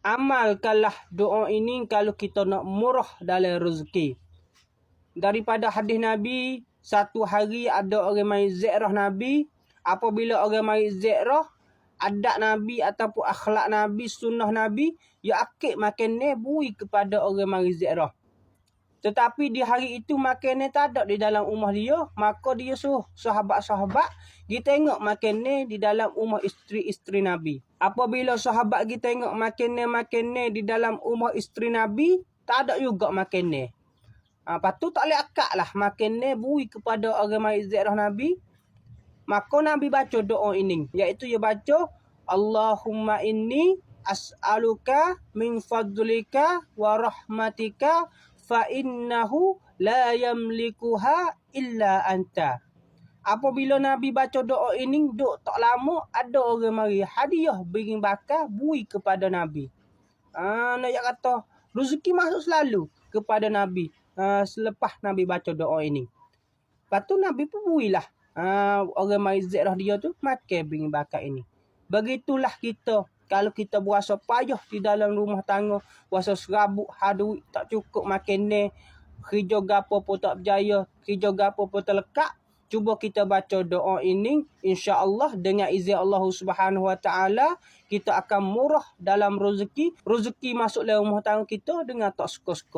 amalkanlah doa ini kalau kita nak murah dalam rezeki. Daripada hadis Nabi, satu hari ada orang mai ziarah Nabi. Apabila orang mai ziarah, adat Nabi ataupun akhlak Nabi, sunnah Nabi, ya akik makan ni bui kepada orang mai ziarah. Tetapi di hari itu makan ni tak ada di dalam rumah dia, maka dia suruh sahabat-sahabat dia tengok makan ni di dalam rumah isteri-isteri Nabi. Apabila sahabat kita tengok makan ni di dalam rumah isteri Nabi, tak ada juga makan ni. Lepas tu tak boleh akak lah makan ni bui kepada orang mai ziarah Nabi. Maka Nabi baca doa ini, iaitu dia baca Allahumma inni as'aluka min fadlika wa rahmatika fa innahu la yamlikuha illa anta. Apabila Nabi baca doa ini, duk tak lama ada orang mari hadiah biring bakar bui kepada Nabi. Nak kata rezeki masuk selalu kepada Nabi selepas Nabi baca doa ini. Lepas tu Nabi pun builah orang mari ziarah dia tu makan biring bakar ini. Begitulah kita. Kalau kita berasa payah di dalam rumah tangga, berasa serabut, duit tak cukup makan ni, kerja gapo pun tak berjaya, kerja gapo pun terlekat, cuba kita baca doa ini, insya-Allah dengan izin Allah Subhanahu Wa Taala kita akan murah dalam rezeki, rezeki masuk dalam rumah tangga kita dengan tak suka-suka.